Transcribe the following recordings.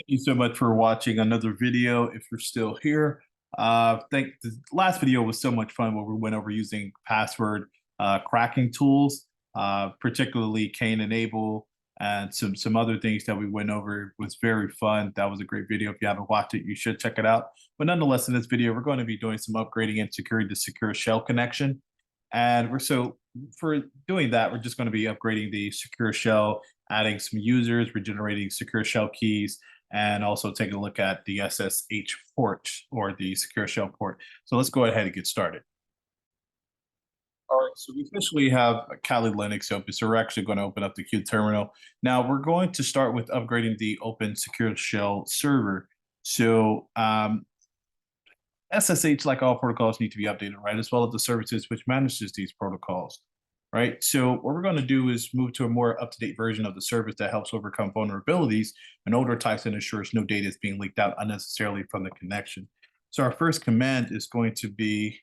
You so much for watching another video. If you're still here, think the last video was so much fun where we went over using password cracking tools, particularly Cain and Abel, and some other things that we went over. It was very fun. That was a great video. If you haven't watched it, you should check it out. But nonetheless, in this video, we're going to be doing some upgrading and securing the secure shell connection. And for doing that, we're just going to be upgrading the secure shell, adding some users, regenerating secure shell keys, and also taking a look at the SSH port or the secure shell port. So let's go ahead and get started. All right, so we officially have Kali Linux open, so we're actually going to open up the Q terminal. Now we're going to start with upgrading the Open Secure Shell server. So SSH, like all protocols, need to be updated, right? As well as the services which manages these protocols, right? So what we're going to do is move to a more up-to-date version of the service that helps overcome vulnerabilities and older types and ensures no data is being leaked out unnecessarily from the connection. So our first command is going to be,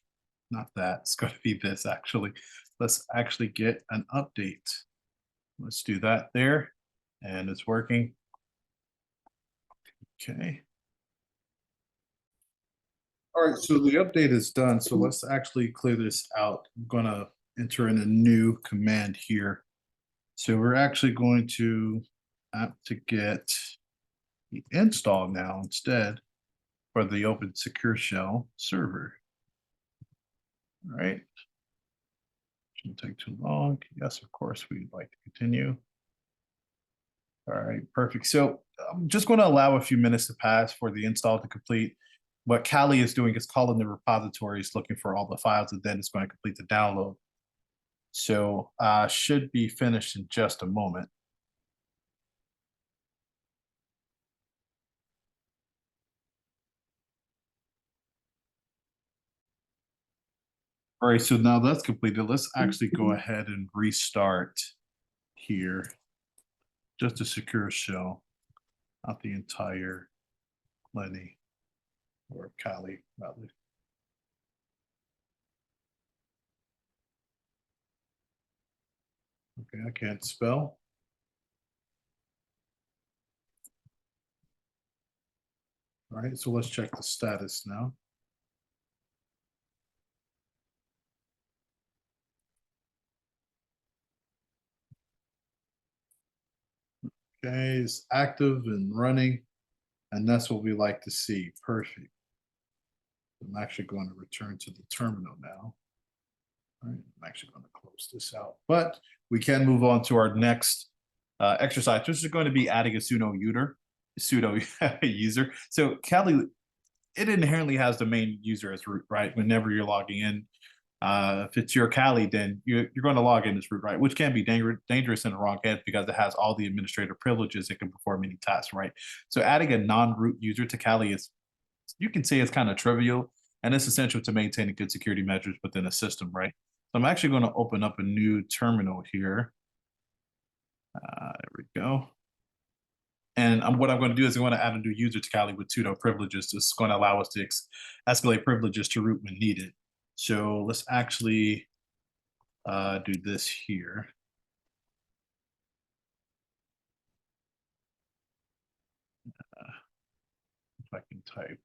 not that, it's going to be this actually. Let's actually get an update. Let's do that there, and it's working. Okay. All right, so the update is done. So let's actually clear this out. I'm going to enter in a new command here. So we're actually going to have to get the install now instead for the Open Secure Shell server. All right. Shouldn't take too long. Yes, of course, we'd like to continue. All right, perfect. So I'm just going to allow a few minutes to pass for the install to complete. What Kali is doing is calling the repositories, looking for all the files, and then it's going to complete the download. So should be finished in just a moment. All right, so now that's completed. Let's actually go ahead and restart here. Just a secure shell, not the entire Lenny or Kali, rather. Okay, I can't spell. All right, so let's check the status now. Okay, it's active and running, and that's what we like to see. Perfect. I'm actually going to return to the terminal now. All right, I'm actually going to close this out, but we can move on to our next exercise, which is going to be adding a pseudo user. So Kali, it inherently has the main user as root, right? Whenever you're logging in, if it's your Kali, then you're going to log in as root, right? Which can be dangerous in the wrong hands because it has all the administrator privileges. It can perform any tasks, right? So adding a non-root user to Kali is, you can say it's kind of trivial, and it's essential to maintaining good security measures within a system, right? So I'm actually going to open up a new terminal here. There we go. And what I'm going to do is I'm going to add a new user to Kali with sudo privileges. This is going to allow us to escalate privileges to root when needed. So let's actually do this here. If I can type.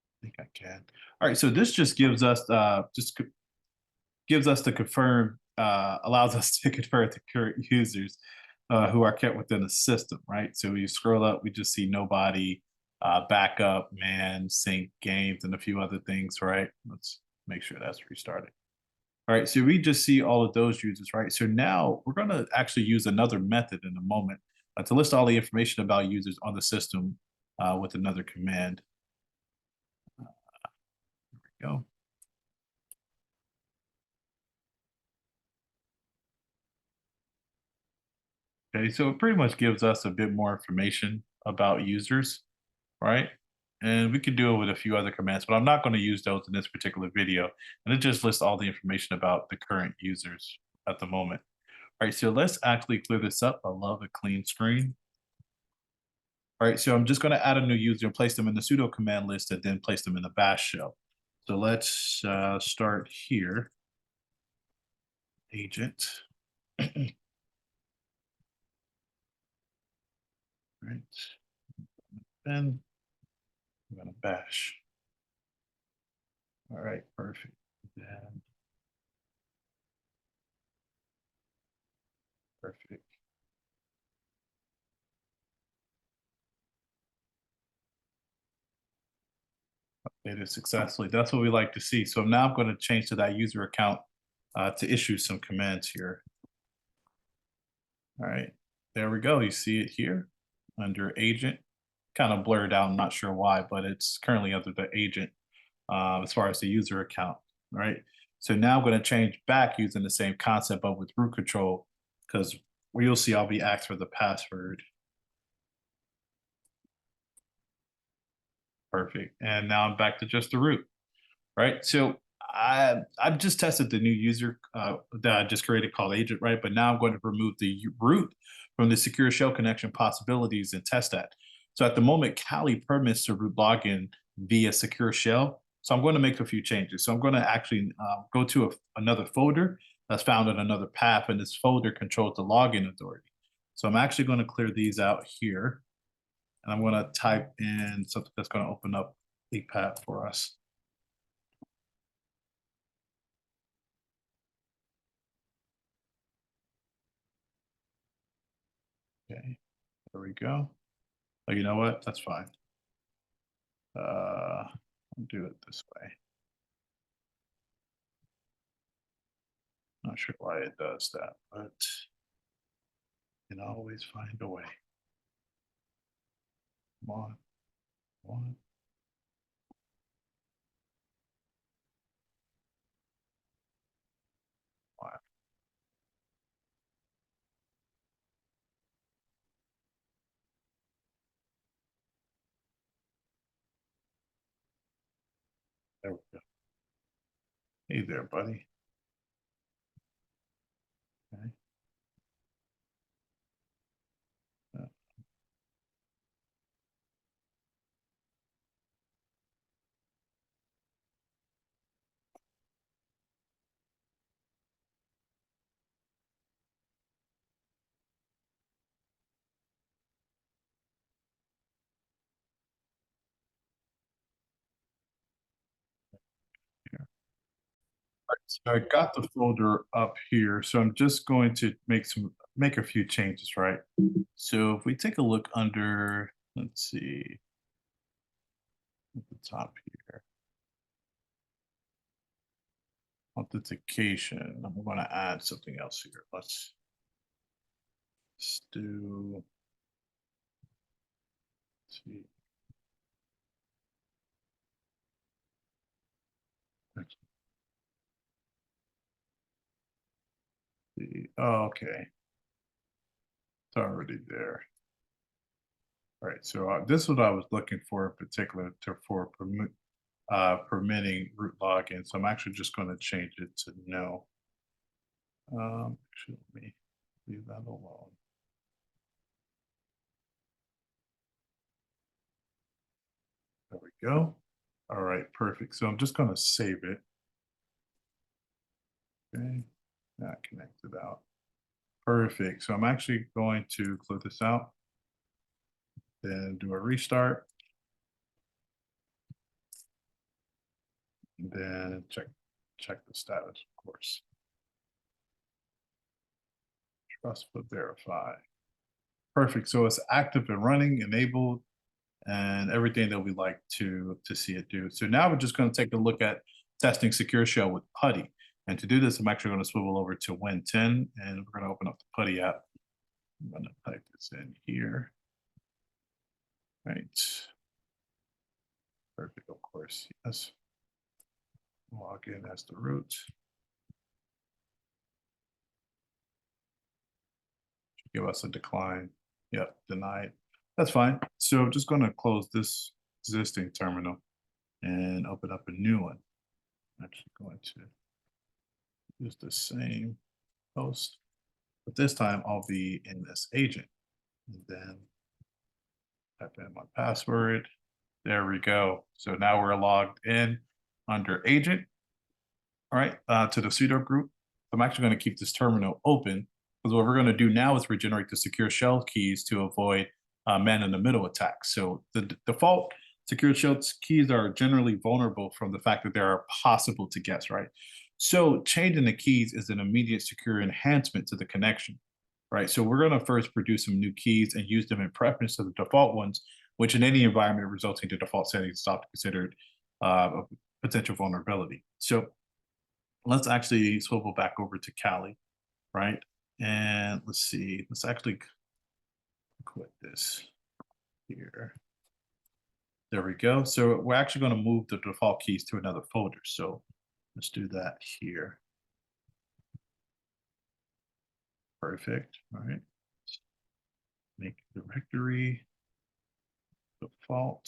I think I can. All right, so this just gives us the confirm, allows us to confirm the current users who are kept within the system, right? So we scroll up, we just see nobody, backup, man, sync games, and a few other things, right? Let's make sure that's restarted. All right, so we just see all of those users, right? So now we're going to actually use another method in a moment to list all the information about users on the system with another command. There we go. Okay, so it pretty much gives us a bit more information about users, right? And we could do it with a few other commands, but I'm not going to use those in this particular video. And it just lists all the information about the current users at the moment. All right, so let's actually clear this up. I love a clean screen. All right, so I'm just going to add a new user and place them in the sudo command list and then place them in the bash shell. So let's start here. Agent. right? Then I'm gonna bash. All right, perfect. Then perfect. Updated successfully. That's what we like to see. So now I'm going to change to that user account to issue some commands here. All right, there we go. You see it here under agent, kind of blurred out. I'm not sure why, but it's currently under the agent as far as the user account, right? So now I'm going to change back using the same concept, but with root control, because you'll see I'll be asked for the password. Perfect. And now I'm back to just the root, right? So I've just tested the new user that I just created called agent, right? But now I'm going to remove the root from the secure shell connection possibilities and test that. So at the moment, Kali permits to root login via secure shell. So I'm going to make a few changes. So I'm going to actually go to another folder that's found in another path, and this folder controls the login authority. So I'm actually going to clear these out here, and I'm going to type in something that's going to open up a path for us. Okay, there we go. Oh, you know what? That's fine. I'll do it this way. Not sure why it does that, but you can always find a way. Come on, come on. Come on. There we go. Hey there, buddy. Okay. Uh, here. All right, so I got the folder up here, so I'm just going to make a few changes, right? So if we take a look under, let's see, at the top here, authentication. I'm going to add something else here. Let's do. Let's see. Let's see. Oh, okay. It's already there. All right. So this is what I was looking for in particular for permitting root login. So I'm actually just going to change it to no. Actually, let me leave that alone. There we go. All right, perfect. So I'm just going to save it. Okay, that connected out. Perfect. So I'm actually going to close this out, then do a restart, and then check the status, of course. Trust but verify. Perfect. So it's active and running, enabled, and everything that we like to see it do. So now we're just going to take a look at testing Secure Shell with PuTTY. And to do this, I'm actually going to swivel over to Win10, and we're going to open up the PuTTY app. I'm going to type this in here. Right. Perfect, of course, yes. Log in as the root. Should give us a decline. Yep, denied. That's fine. So I'm just going to close this existing terminal and open up a new one. I'm actually going to use the same host, but this time I'll be in this agent. And then type in my password. There we go. So now we're logged in under agent. All right, to the sudo group. I'm actually going to keep this terminal open because what we're going to do now is regenerate the secure shell keys to avoid man-in-the-middle attacks. So the default secure shell keys are generally vulnerable from the fact that they are possible to guess, right? So changing the keys is an immediate secure enhancement to the connection, right? So we're going to first produce some new keys and use them in preference to the default ones, which in any environment resulting to default settings is often considered a potential vulnerability. So let's actually swivel back over to Kali, right? And let's see, let's actually quit this here. There we go. So we're actually going to move the default keys to another folder. So let's do that here. Perfect. All right. Make directory default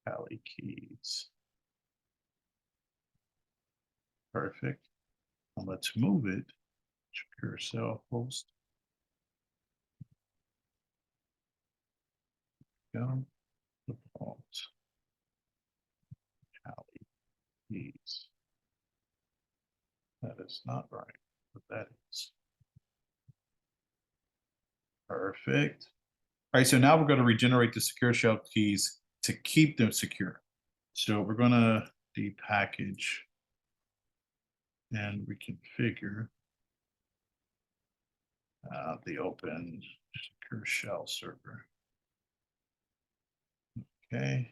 Kali keys. Perfect. And let's move it. Secure cell host. Go. Default Kali keys. That is not right, but that is perfect. All right, so now we're going to regenerate the secure shell keys to keep them secure. So we're going to depackage and reconfigure the open secure shell server. Okay,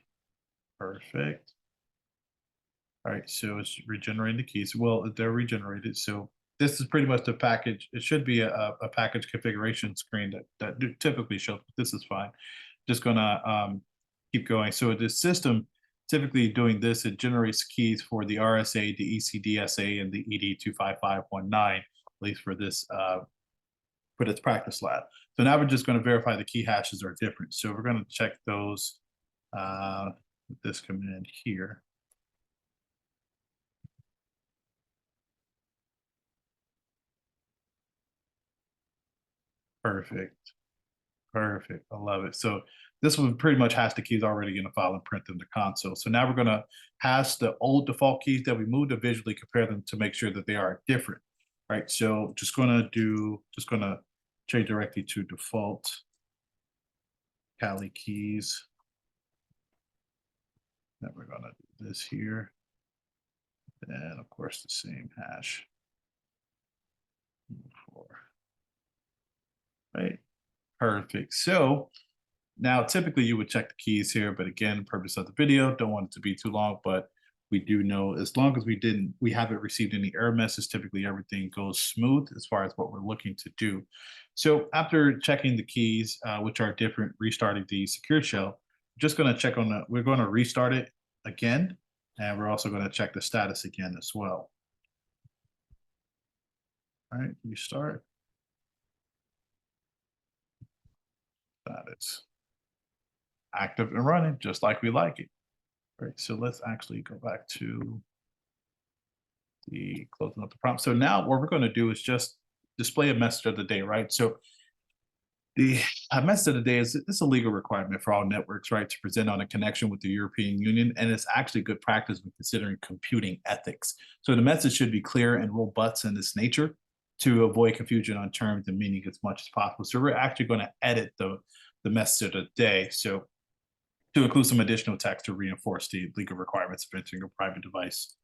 perfect. All right, so it's regenerating the keys. Well, they're regenerated. So this is pretty much the package. It should be a package configuration screen that typically shows. This is fine. Just gonna keep going. So the system typically doing this, it generates keys for the RSA, the ECDSA, and the ED25519, at least for this practice lab. So now we're just going to verify the key hashes are different. So we're going to check those with this command here. Perfect. Perfect. I love it. So this one pretty much has the keys already in the file and print them to console. So now we're going to hash the old default keys that we moved to visually compare them to make sure that they are different. Right. So just going to change directly to default Kali keys. Then we're going to do this here. And of course, the same hash. Right. Perfect. So now typically you would check the keys here, but again, purpose of the video, don't want it to be too long, but we do know as long as we haven't received any error message, typically everything goes smooth as far as what we're looking to do. So after checking the keys, which are different, restarting the secure shell, just going to check on we're going to restart it again, and we're also going to check the status again as well. All right, restart. Status. Active and running, just like we like it. All right, so let's actually go back to the closing up the prompt. So now what we're going to do is just display a message of the day, right? So the message of the day is it's a legal requirement for all networks, right, to present on a connection with the European Union, and it's actually good practice when considering computing ethics. So the message should be clear and robust in its nature to avoid confusion on terms and meaning as much as possible. So we're actually going to edit the message of the day. So to include some additional text to reinforce the legal requirements of entering a private device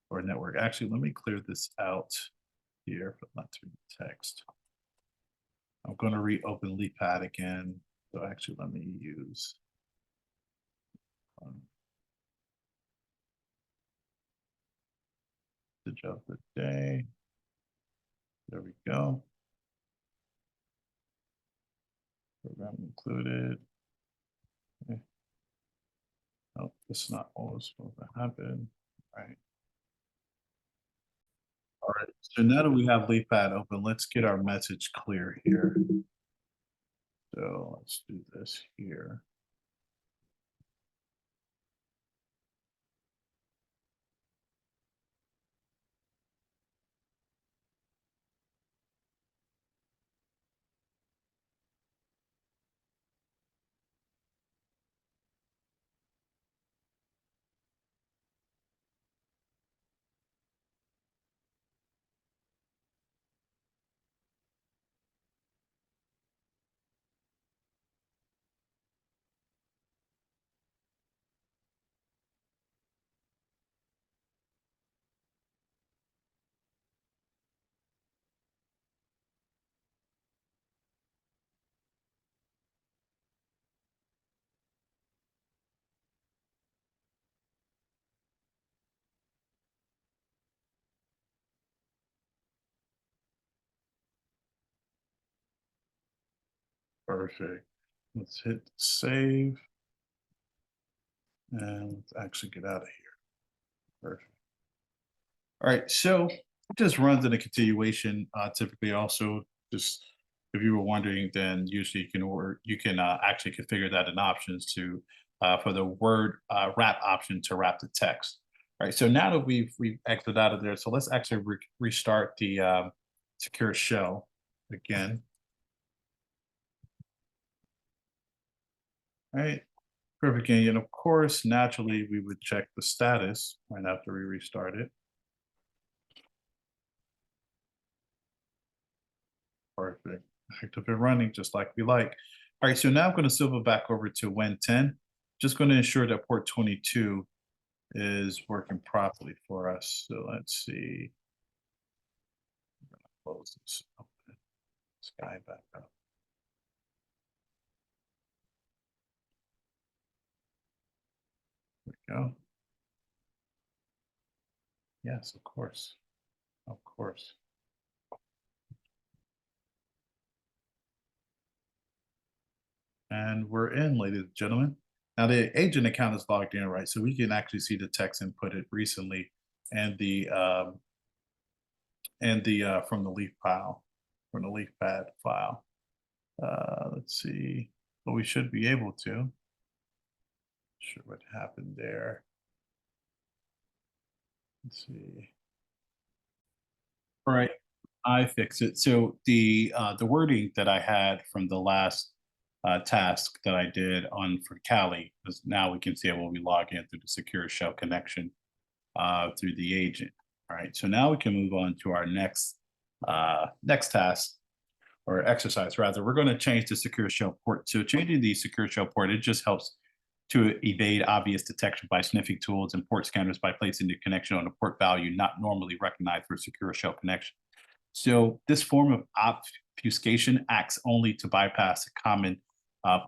or network. Actually, let me clear this out here, but not through the text. I'm going to reopen LeapPad again. So actually, let me use the job of the day. There we go. Program included. Okay. Oh, this is not always supposed to happen. All right. All right. So now that we have LeapPad open, let's get our message clear here. So let's do this here. Perfect. Let's hit save and let's actually get out of here. Perfect. All right, so it just runs in a continuation. Typically, also just if you were wondering, then usually you can actually configure that in options to for the word wrap option to wrap the text. All right, so now that we've exited out of there, so let's actually restart the secure shell again. All right, perfect. And of course, naturally, we would check the status right after we restart it. Perfect. Active and running just like we like. All right, so now I'm going to swivel back over to Win 10. Just going to ensure that port 22 is working properly for us. So let's see. I'm going to close this, open Sky back up. There we go. Yes, of course. Of course. And we're in, ladies and gentlemen. Now the agent account is logged in, right? So we can actually see the text inputted recently and the from the leaf file, from the leaf pad file. Let's see. But we should be able to. Sure what happened there. Let's see. All right, I fixed it. So the wording that I had from the last task that I did on for Cali is now we can see it when we log in through the secure shell connection through the agent. All right, so now we can move on to our next task or exercise rather. We're going to change the secure shell port. So changing the secure shell port, it just helps to evade obvious detection by sniffing tools and port scanners by placing the connection on a port value not normally recognized for a secure shell connection. So this form of obfuscation acts only to bypass the common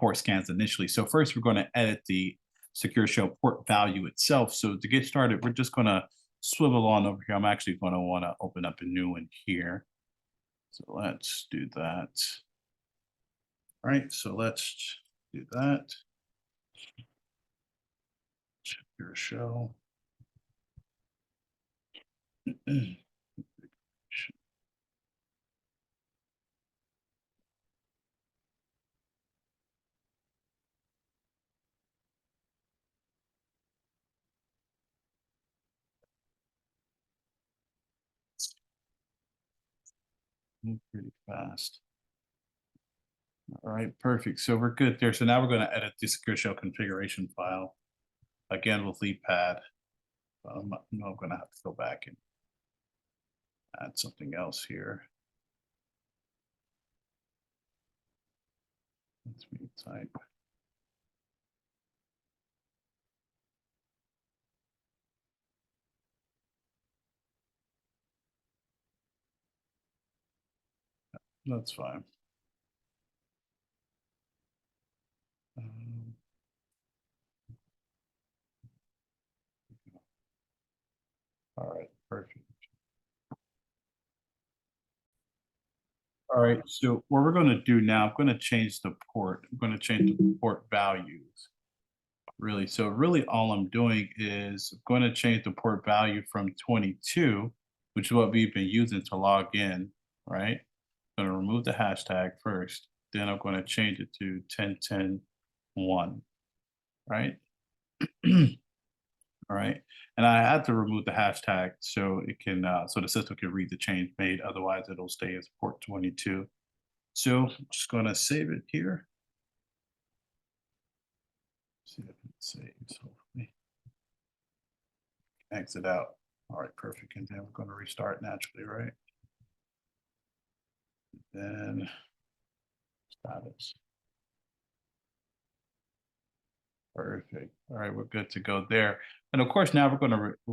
port scans initially. So first, we're going to edit the secure shell port value itself. So to get started, we're just going to swivel on over here. I'm actually going to want to open up a new one here. So let's do that. All right, so let's do that. Secure shell. Move pretty fast. All right, perfect. So we're good there. So now we're going to edit the secure shell configuration file again with LeapPad. I'm going to have to go back and add something else here. Let's type. That's fine. All right, perfect. All right, so what we're going to do now, I'm going to change the port. I'm going to change the port values. Really, so really all I'm doing is going to change the port value from 22, which is what we've been using to log in, right? I'm going to remove the hashtag first. Then I'm going to change it to 1010.1, right? All right. And I had to remove the hashtag so it can so the system can read the change made. Otherwise, it'll stay as port 22. So I'm just going to save it here. See if it saves. Hopefully, exit out. All right, perfect. And then we're going to restart naturally, right? Then status. Perfect. All right, we're good to go there. And of course, now we're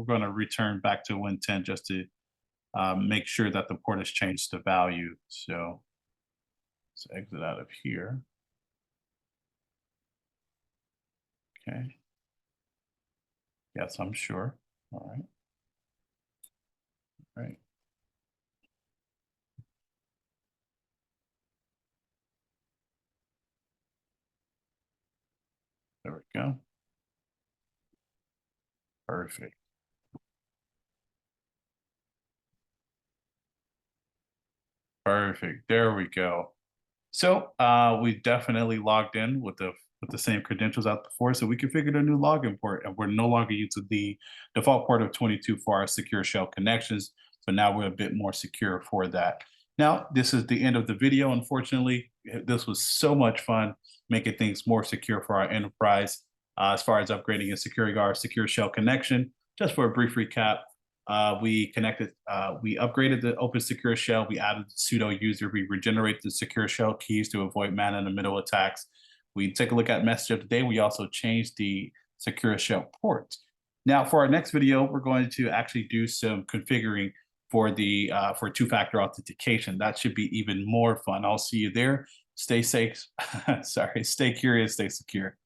going to return back to Win 10 just to make sure that the port has changed the value. So let's exit out of here. Okay. Yes, I'm sure. All right. All right. we go. Perfect. Perfect. There we go. So we definitely logged in with the same credentials out before, so we configured a new login port, and we're no longer using the default port of 22 for our secure shell connections. So now we're a bit more secure for that. Now, this is the end of the video. Unfortunately, this was so much fun making things more secure for our enterprise as far as upgrading and securing our secure shell connection. Just for a brief recap, we upgraded the Open Secure Shell. We added the sudo user. We regenerated the secure shell keys to avoid man in the middle attacks. We take a look at message of the day. We also changed the secure shell port. Now, for our next video, we're going to actually do some configuring for the for two-factor authentication. That should be even more fun. I'll see you there. Stay safe. Sorry, stay curious, stay secure.